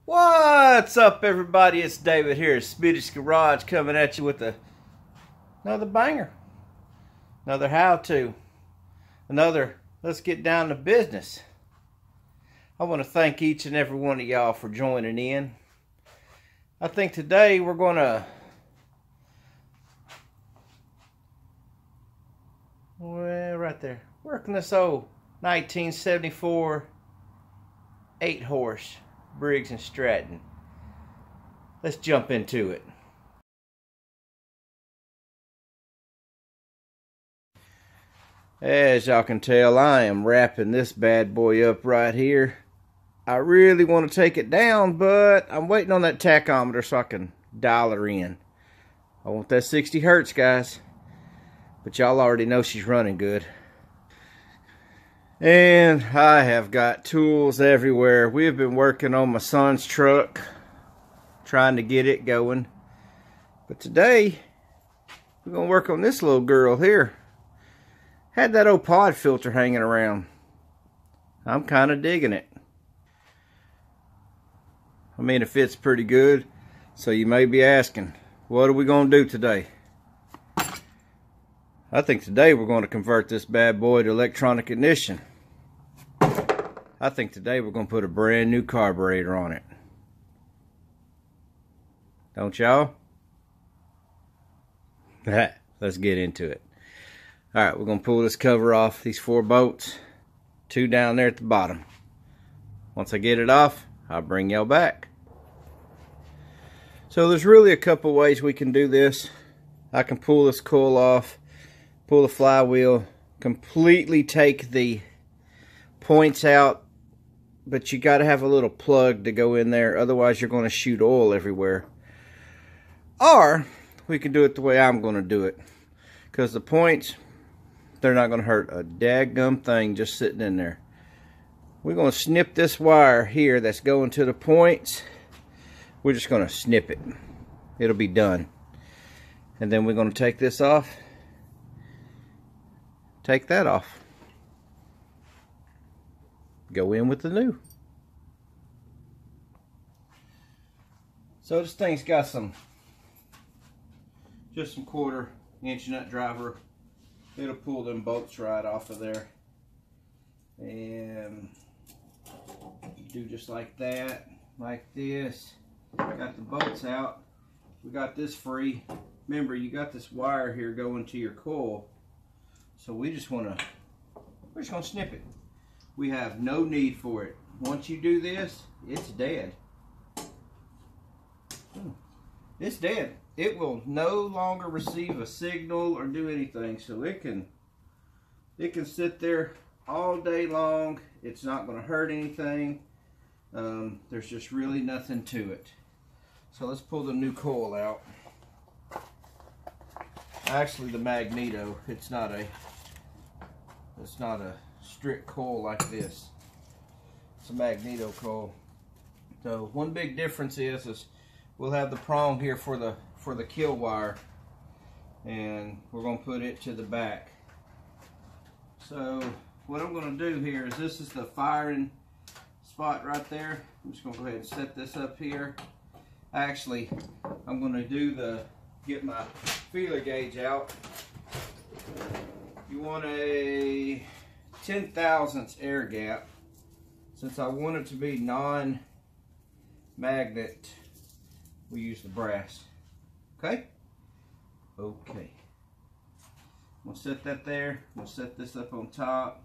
What's up, everybody? It's David here at Speedy's Garage, coming at you with another banger, another how-to, another let's get down to business. I want to thank each and every one of y'all for joining in. I think today we're going to right there, working this old 1974 8-horse Briggs and Stratton. Let's jump into it. As y'all can tell, I am wrapping this bad boy up right here. I really want to take it down, but I'm waiting on that tachometer so I can dial her in. I want that 60 hertz, guys. But y'all already know she's running good. And I have got tools everywhere. We have been working on my son's truck, trying to get it going. But today, we're going to work on this little girl here. Had that old pod filter hanging around. I'm kind of digging it. I mean, it fits pretty good. So you may be asking, what are we going to do today? I think today we're going to convert this bad boy to electronic ignition. I think today we're going to put a brand new carburetor on it. Don't y'all? Let's get into it. Alright, we're going to pull this cover off, these 4 bolts. 2 down there at the bottom. Once I get it off, I'll bring y'all back. So there's really a couple ways we can do this. I can pull this coil off, pull the flywheel, completely take the points out, but you got to have a little plug to go in there, otherwise you're going to shoot oil everywhere. Or we can do it the way I'm going to do it, because the points, they're not going to hurt a daggum thing just sitting in there. We're going to snip this wire here that's going to the points. We're just going to snip it. It'll be done. And then we're going to take this off. Take that off. Go in with the new. So this thing's got just some 1/4-inch nut driver. It'll pull them bolts right off of there. And do just like that, like this. Got the bolts out. We got this free. Remember, you got this wire here going to your coil. So we're just gonna snip it. We have no need for it. Once you do this, it's dead. It's dead. It will no longer receive a signal or do anything. So it can sit there all day long. It's not going to hurt anything. There's just really nothing to it. So let's pull the new coil out. Actually, the magneto. It's not a strict coil like this. It's a magneto coil. So one big difference is we'll have the prong here for the kill wire, and we're going to put it to the back. So what I'm going to do here is, this is the firing spot right there. I'm just going to go ahead and set this up here. Actually, I'm going to get my feeler gauge out. You want a 10/1000 air gap. Since I want it to be non-magnet, we use the brass. Okay? Okay. I'm going to set that there. I'm going to set this up on top.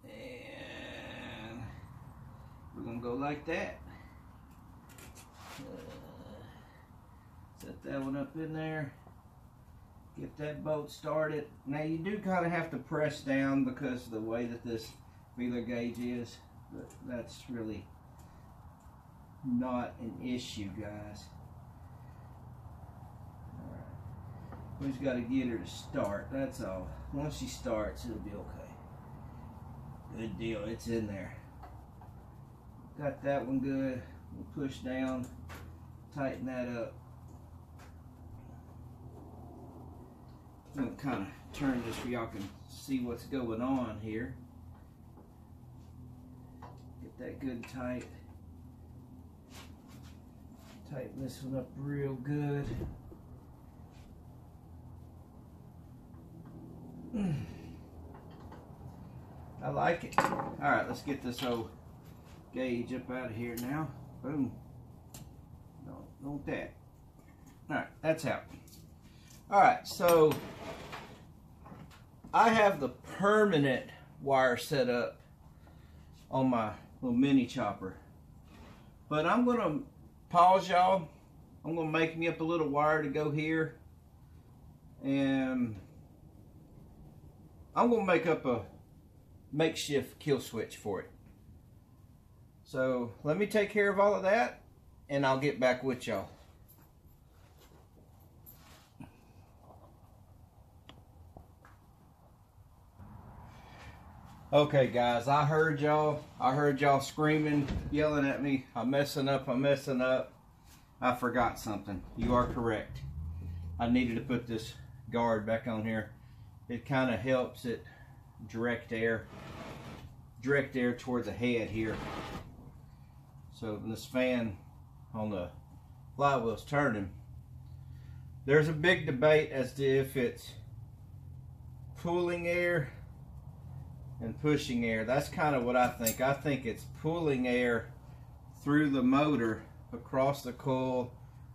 And we're going to go like that. Set that one up in there. Get that bolt started. Now you do kind of have to press down because of the way that this feeler gauge is. But that's really not an issue, guys. Alright. We just got to get her to start. That's all. Once she starts, it'll be okay. Good deal. It's in there. Got that one good. We'll push down. Tighten that up. I'm going to kind of turn this so y'all can see what's going on here. Get that good tight. Tighten this one up real good. I like it. All right, let's get this old gauge up out of here now. Boom. No, don't want that. All right, that's out. All right, so I have the permanent wire set up on my little mini chopper, but I'm gonna pause y'all. I'm gonna make me up a little wire to go here, and I'm gonna make up a makeshift kill switch for it. So let me take care of all of that, and I'll get back with y'all. Okay guys, I heard y'all screaming, yelling at me. I'm messing up. I forgot something. You are correct. I needed to put this guard back on here. It kind of helps it direct air towards the head here. So when this fan on the flywheel's turning, there's a big debate as to if it's pulling air and pushing air. That's kind of what I think. I think it's pulling air through the motor, across the coil,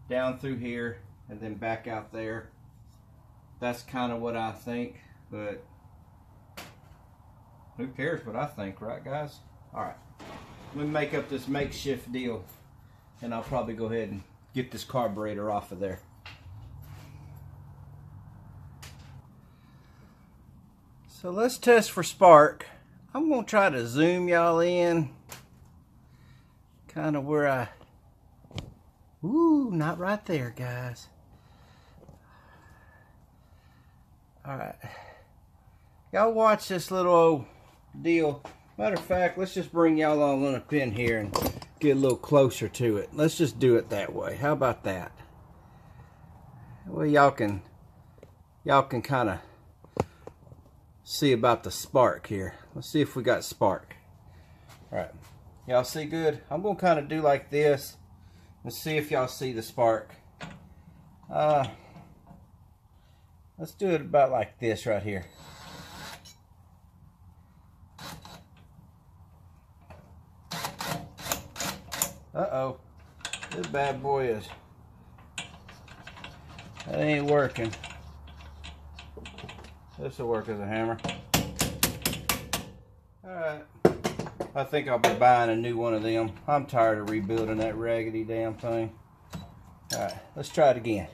down through here, and then back out there. That's kind of what I think, but who cares what I think, right guys? All right, let me make up this makeshift deal, and I'll probably go ahead and get this carburetor off of there. So let's test for spark. I'm gonna try to zoom y'all in kind of where I, ooh, not right there guys. All right, y'all watch this little old deal. Matter of fact, let's just bring y'all all up in here and get a little closer to it. Let's just do it that way. How about that? Well, y'all can kind of see about the spark here. Let's see if we got spark. All right, y'all see good? I'm gonna kind of do like this and see if y'all see the spark. Let's do it about like this right here. Uh-oh, this bad boy is, that ain't working. This will work as a hammer. Alright, I think I'll be buying a new one of them. I'm tired of rebuilding that raggedy damn thing. Alright, let's try it again.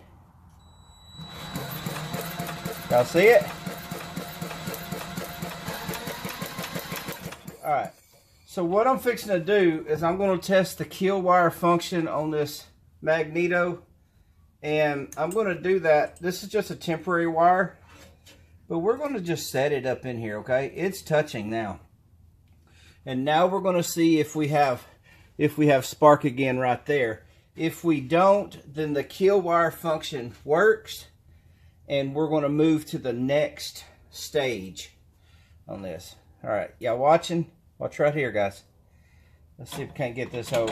Y'all see it? Alright, so what I'm fixing to do is I'm going to test the kill wire function on this magneto, and I'm going to do that. This is just a temporary wire, but we're going to just set it up in here, okay? It's touching now. And now we're going to see if we have spark again right there. If we don't, then the kill wire function works, and we're going to move to the next stage on this. All right, y'all watching? Watch right here, guys. Let's see if we can't get this hole.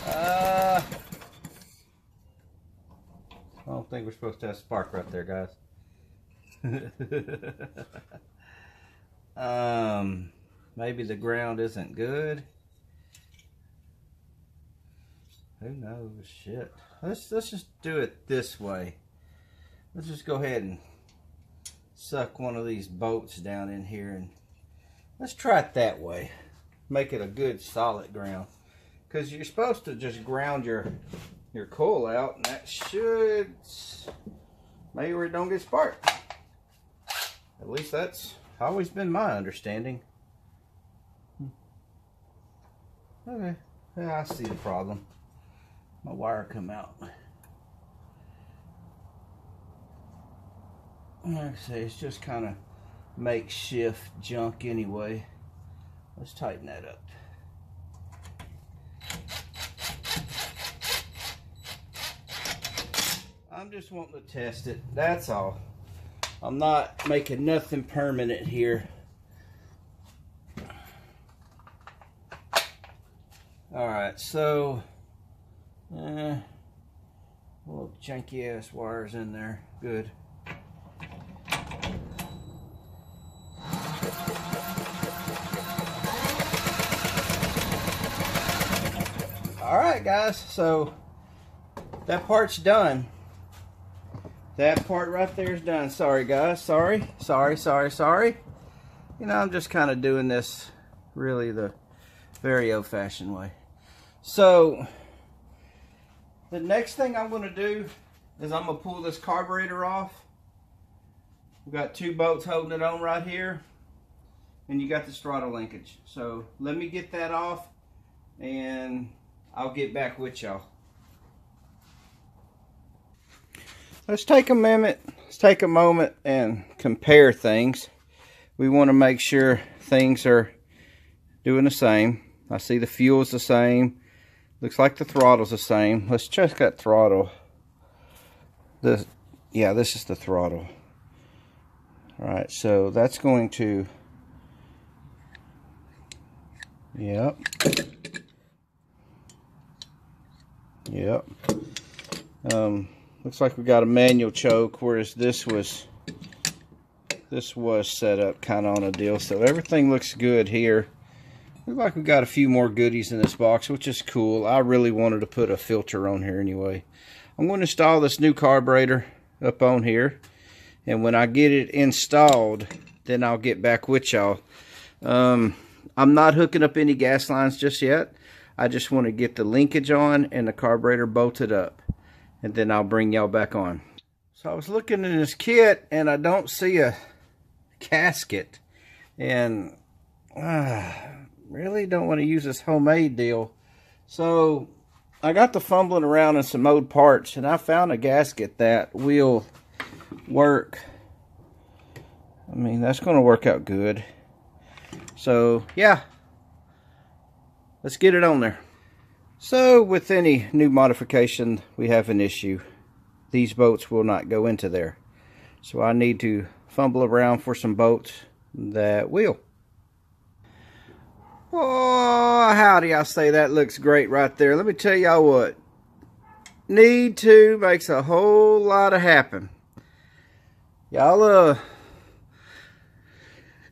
I don't think we're supposed to have spark right there, guys. Maybe the ground isn't good. Who knows? Shit. Let's just do it this way. Let's just go ahead and suck one of these bolts down in here, and let's try it that way. Make it a good solid ground, because you're supposed to just ground your coil out, and that should maybe where it don't get sparked. At least that's always been my understanding. Okay, yeah, I see the problem. My wire come out. Like I say, it's just kind of makeshift junk anyway. Let's tighten that up. I'm just wanting to test it, that's all. I'm not making nothing permanent here. Alright, so little janky ass wires in there. Good. Alright guys, so that part's done. That part right there is done. Sorry guys, sorry. You know, I'm just kind of doing this really the very old-fashioned way. So the next thing I'm going to do is I'm going to pull this carburetor off. We've got two bolts holding it on right here, and you got this throttle linkage. So let me get that off and I'll get back with y'all. Let's take a moment and compare things. We want to make sure things are doing the same. I see the fuel's the same. Looks like the throttle's the same. Let's check that throttle. Yeah, this is the throttle. Alright, so that's going to, yep. Looks like we got a manual choke, whereas this was set up kind of on a deal. So everything looks good here. Looks like we got a few more goodies in this box, which is cool. I really wanted to put a filter on here anyway. I'm going to install this new carburetor up on here, and when I get it installed, then I'll get back with y'all. I'm not hooking up any gas lines just yet. I just want to get the linkage on and the carburetor bolted up, and then I'll bring y'all back on. So I was looking in this kit and I don't see a gasket, and really don't want to use this homemade deal. So I got to fumbling around in some old parts, and I found a gasket that will work. I mean, that's going to work out good. So yeah, let's get it on there. So with any new modification, we have an issue. These bolts will not go into there. So I need to fumble around for some bolts that will. Oh, howdy, I say that looks great right there. Let me tell y'all what. Need to makes a whole lot of happen. Y'all,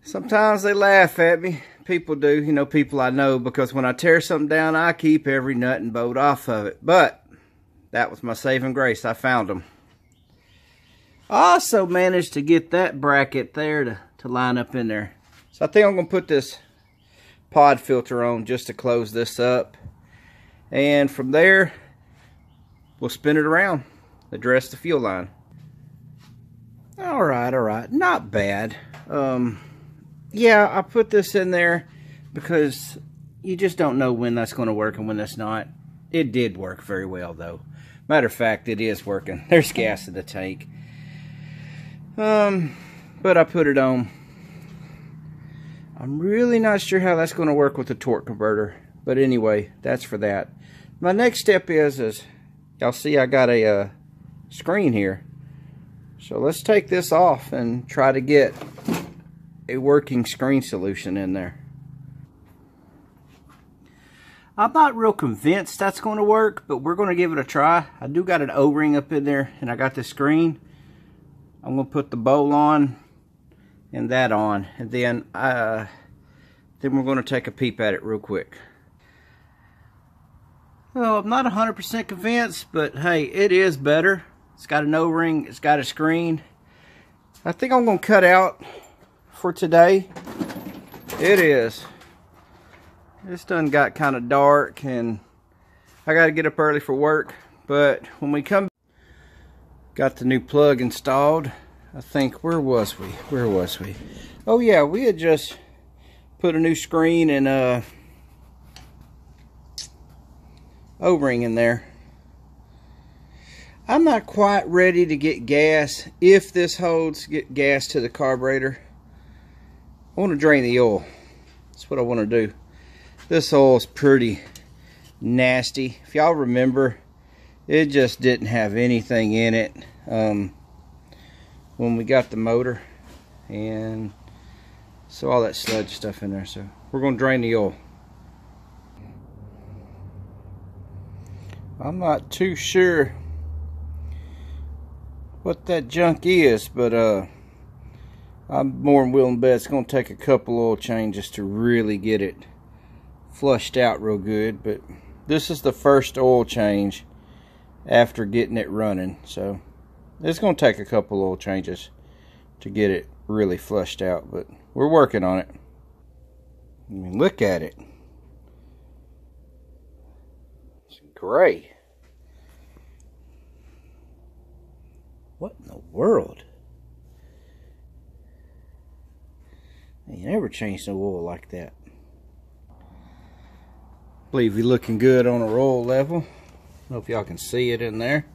sometimes they laugh at me. People do, you know, people I know, because when I tear something down, I keep every nut and bolt off of it. But that was my saving grace. I found them. I also managed to get that bracket there to line up in there. So I think I'm going to put this pod filter on just to close this up, and from there we'll spin it around, address the fuel line. All right, not bad. Yeah, I put this in there because you just don't know when that's going to work and when that's not. It did work very well though. Matter of fact, it is working. There's gas in the tank. But I put it on. I'm really not sure how that's going to work with the torque converter. But anyway, that's for that. My next step is y'all see I got a screen here. So let's take this off and try to get a working screen solution in there. I'm not real convinced that's going to work, but we're going to give it a try. I do got an O-ring up in there, and I got the screen. I'm going to put the bowl on and that on, and then we're going to take a peep at it real quick. Well, I'm not 100% convinced, but hey, it is better. It's got an O-ring, it's got a screen. I think I'm going to cut out for today. It is. It's done got kind of dark, and I got to get up early for work. But when we come, got the new plug installed. I think, where was we? Oh yeah, we had just put a new screen and O-ring in there. I'm not quite ready to get gas. If this holds, get gas to the carburetor. I want to drain the oil. That's what I want to do. This oil is pretty nasty. If y'all remember, it just didn't have anything in it when we got the motor, and so all that sludge stuff in there. So we're going to drain the oil. I'm not too sure what that junk is, but I'm more than willing to bet it's going to take a couple oil changes to really get it flushed out real good. But this is the first oil change after getting it running, so it's going to take a couple oil changes to get it really flushed out, but we're working on it. I mean, look at it. It's gray. What in the world? You never changed no oil like that. Believe you're looking good on our oil level. I don't know if y'all can see it in there.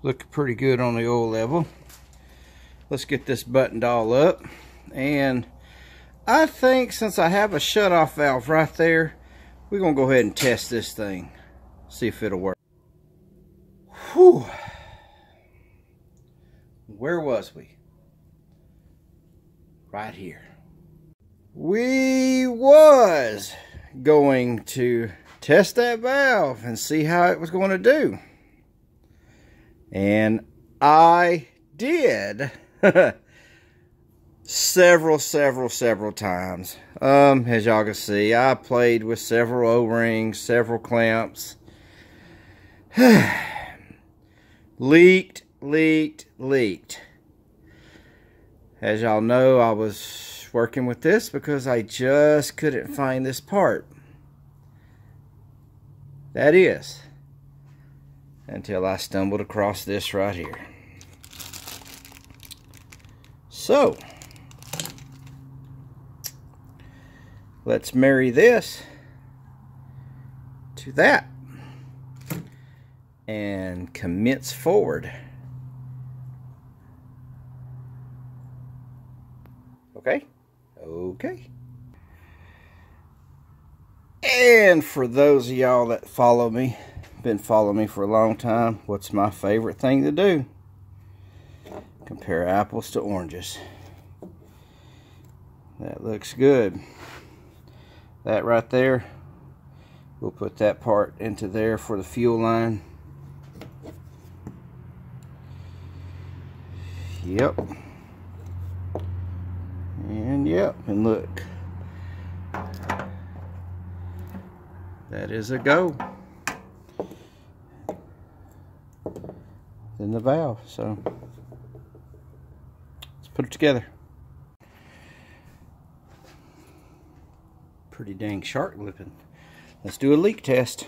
Looking pretty good on the oil level. Let's get this buttoned all up. And I think since I have a shutoff valve right there, we're gonna go ahead and test this thing. See if it'll work. Whew. Where was we? Right here. We was going to test that valve and see how it was going to do. And I did. several times. As y'all can see, I played with several O-rings, several clamps. Leaked. As y'all know, I was working with this because I just couldn't find this part. That is, until I stumbled across this right here. So, let's marry this to that and commence forward. Okay. And for those of y'all that follow me, been following me for a long time, what's my favorite thing to do? Compare apples to oranges. That looks good. That right there, we'll put that part into there for the fuel line. Yep. And yep, and look. That is a go. In the valve, so let's put it together. Pretty dang sharp looking. Let's do a leak test.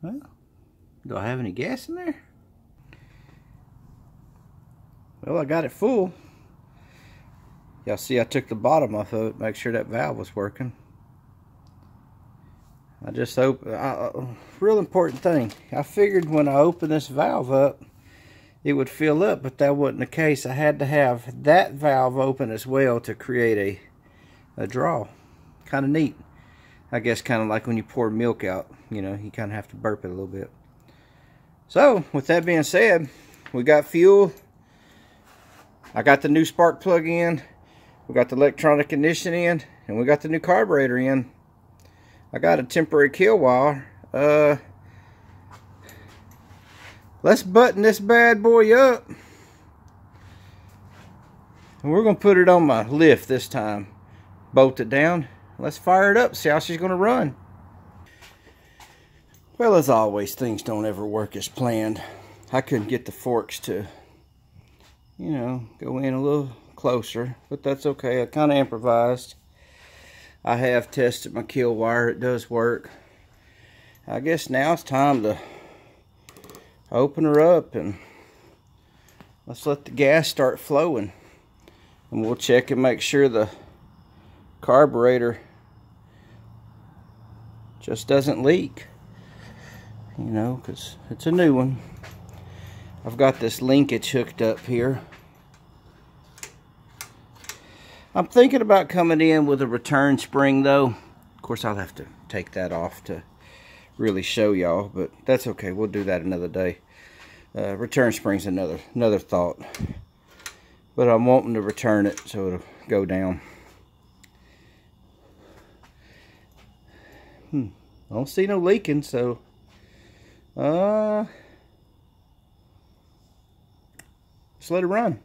Well, do I have any gas in there? Well, I got it full. Y'all see I took the bottom off of it, make sure that valve was working. I just opened, real important thing. I figured when I opened this valve up, it would fill up, but that wasn't the case. I had to have that valve open as well to create a draw. Kind of neat. I guess kind of like when you pour milk out, you know, you kind of have to burp it a little bit. So, with that being said, we got fuel. I got the new spark plug in. We got the electronic ignition in. And we got the new carburetor in. I got a temporary kill wire. Let's button this bad boy up. And we're going to put it on my lift this time. Bolt it down. Let's fire it up, see how she's going to run. Well, as always, things don't ever work as planned. I couldn't get the forks to, you know, go in a little closer, but that's okay. I kind of improvised. I have tested my kill wire. It does work. I guess now it's time to open her up and let's let the gas start flowing. And we'll check and make sure the carburetor just doesn't leak, you know, because it's a new one. I've got this linkage hooked up here. I'm thinking about coming in with a return spring though. Of course, I'll have to take that off to really show y'all, but that's okay. We'll do that another day. Return spring's another thought, but I'm wanting to return it so it'll go down. I don't see no leaking, so just let it run.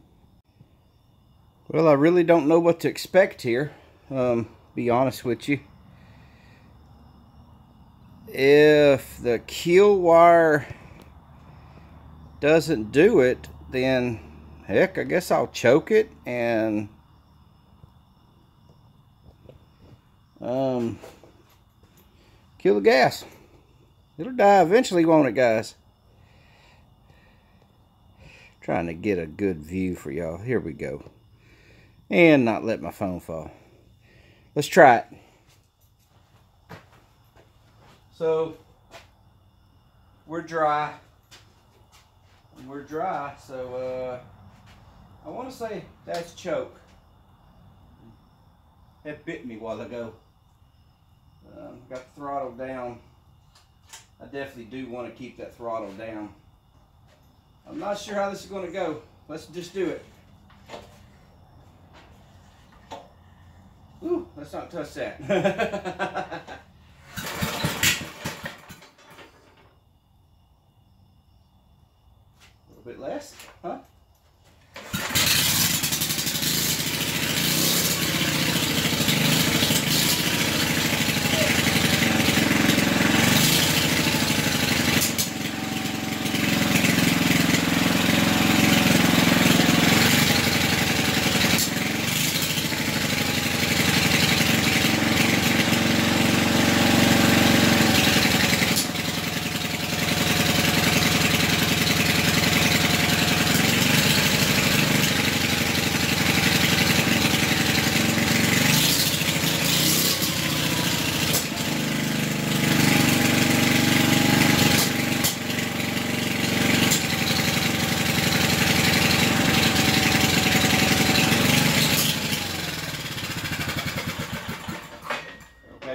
Well, I really don't know what to expect here, be honest with you. If the keel wire doesn't do it, then heck, I guess I'll choke it and kill the gas. It'll die eventually, won't it, guys? Trying to get a good view for y'all. Here we go. And not let my phone fall. Let's try it. So we're dry. So I want to say that's choke. That bit me a while ago. Got the throttle down. I definitely do want to keep that throttle down. I'm not sure how this is going to go. Let's just do it. Ooh, let's not touch that. A little bit less, huh?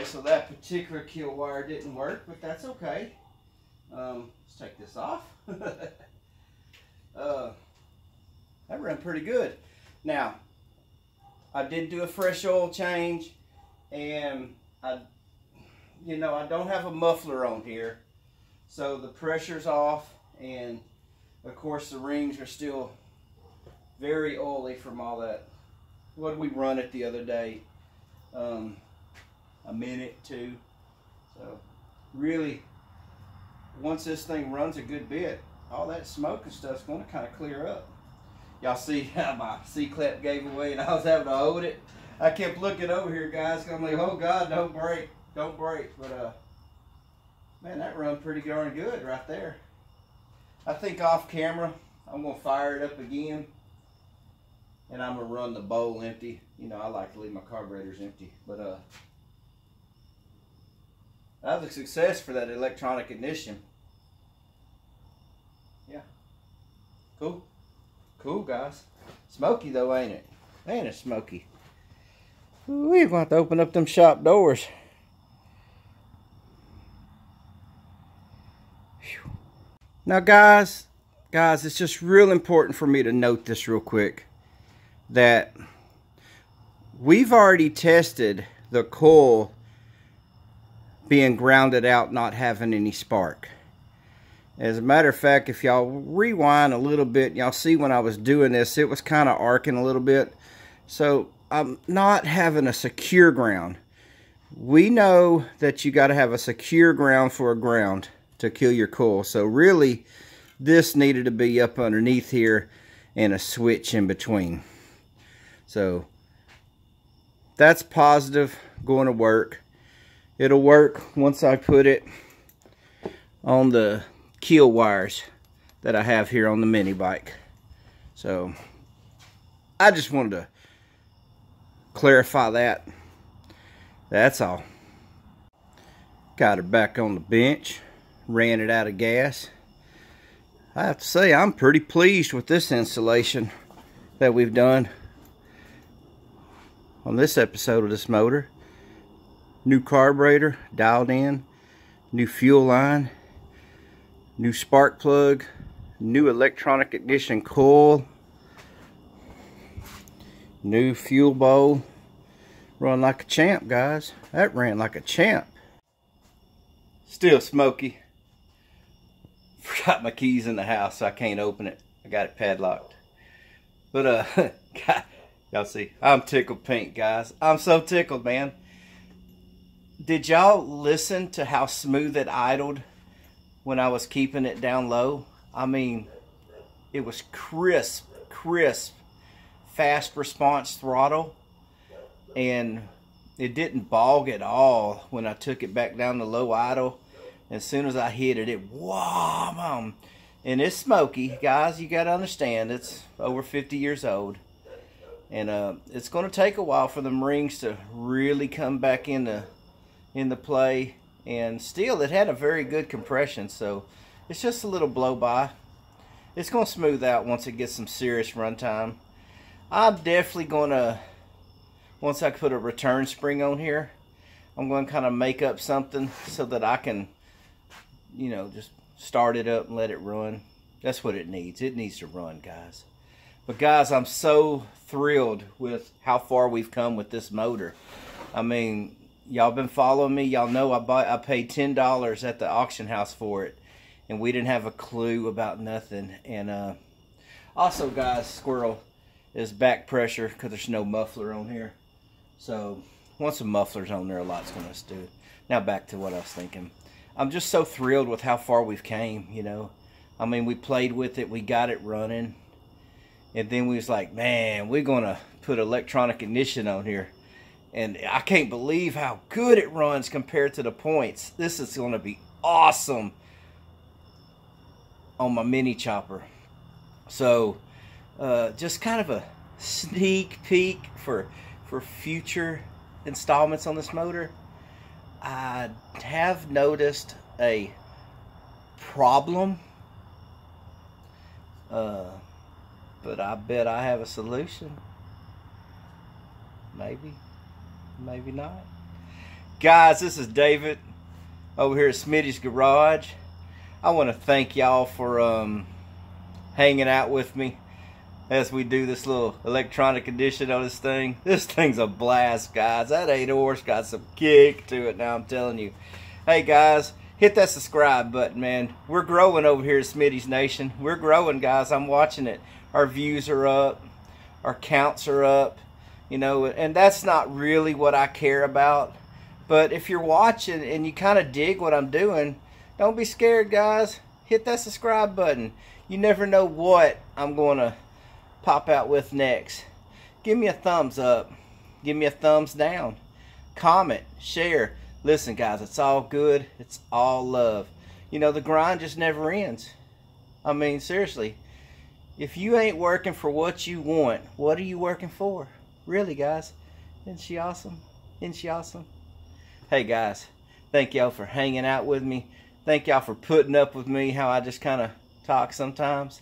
So that particular keel wire didn't work, but that's okay. Let's take this off. That ran pretty good. Now, I did do a fresh oil change, and I don't have a muffler on here, so the pressure's off, and of course the rings are still very oily from all that. What did we run it the other day? A minute, two. So really, once this thing runs a good bit, all that smoke and stuff's going to kind of clear up. Y'all see how my C-clip gave away and I was having to hold it? I kept looking over here, guys. I'm like, oh God, don't break, don't break. But man, that run pretty darn good right there. I think off camera, I'm going to fire it up again, and I'm going to run the bowl empty. You know, I like to leave my carburetors empty, but that was a success for that electronic ignition. Yeah. Cool. Cool, guys. Smoky though, ain't it? Ain't it smoky? We're going to have to open up them shop doors. Whew. Now, guys, it's just real important for me to note this real quick, that we've already tested the coil being grounded out, not having any spark. As a matter of fact, if y'all rewind a little bit, y'all see when I was doing this, it was kind of arcing a little bit. So I'm not having a secure ground. We know that you got to have a secure ground for a ground to kill your coil. So really, this needed to be up underneath here and a switch in between. So that's positive, going to work. It'll work once I put it on the keel wires that I have here on the mini bike. So I just wanted to clarify that. That's all. Got her back on the bench, ran it out of gas. I have to say, I'm pretty pleased with this installation that we've done on this episode of this motor. New carburetor dialed in, new fuel line, new spark plug, new electronic ignition coil, new fuel bowl. Run like a champ, guys. That ran like a champ. Still smoky. Forgot my keys in the house, so I can't open it. I got it padlocked. But y'all see, I'm tickled pink, guys. I'm so tickled, man. Did y'all listen to how smooth it idled when I was keeping it down low? I mean, it was crisp, fast response throttle, and it didn't bog at all when I took it back down to low idle. As soon as I hit it, it wham! And it's smoky, guys. You gotta understand, it's over 50 years old, and it's gonna take a while for them rings to really come back into play. And still, it had a very good compression, so it's just a little blow by. It's gonna smooth out once it gets some serious runtime. I'm definitely gonna, once I put a return spring on here, I'm going to kind of make up something so that I can, you know, just start it up and let it run. That's what it needs. It needs to run, guys. But guys, I'm so thrilled with how far we've come with this motor. I mean, y'all been following me. Y'all know I paid $10 at the auction house for it, and we didn't have a clue about nothing. And also, guys, Squirrel is back pressure because there's no muffler on here. So once the muffler's on there, a lot's going to do. Now back to what I was thinking. I'm just so thrilled with how far we've came, you know. I mean, we played with it, we got it running, and then we was like, man, we're going to put electronic ignition on here. And I can't believe how good it runs compared to the points. This is going to be awesome on my mini chopper. So just kind of a sneak peek for future installments on this motor. I have noticed a problem, but I bet I have a solution. Maybe not. Guys, this is David over here at Smitty's Garage. I want to thank y'all for hanging out with me as we do this little electronic edition on this thing. This thing's a blast, guys. That 8-horse got some kick to it now, I'm telling you. Hey, guys, hit that subscribe button, man. We're growing over here at Smitty's Nation. We're growing, guys. I'm watching it. Our views are up. Our counts are up. You know, and that's not really what I care about. But if you're watching and you kind of dig what I'm doing, don't be scared, guys. Hit that subscribe button. You never know what I'm going to pop out with next. Give me a thumbs up. Give me a thumbs down. Comment. Share. Listen, guys, it's all good. It's all love. You know, the grind just never ends. I mean, seriously. If you ain't working for what you want, what are you working for? Really, guys. Isn't she awesome? Isn't she awesome? Hey, guys. Thank y'all for hanging out with me. Thank y'all for putting up with me, how I just kind of talk sometimes.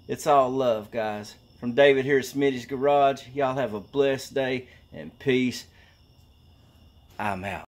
It's all love, guys. From David here at Smitty's Garage, y'all have a blessed day and peace. I'm out.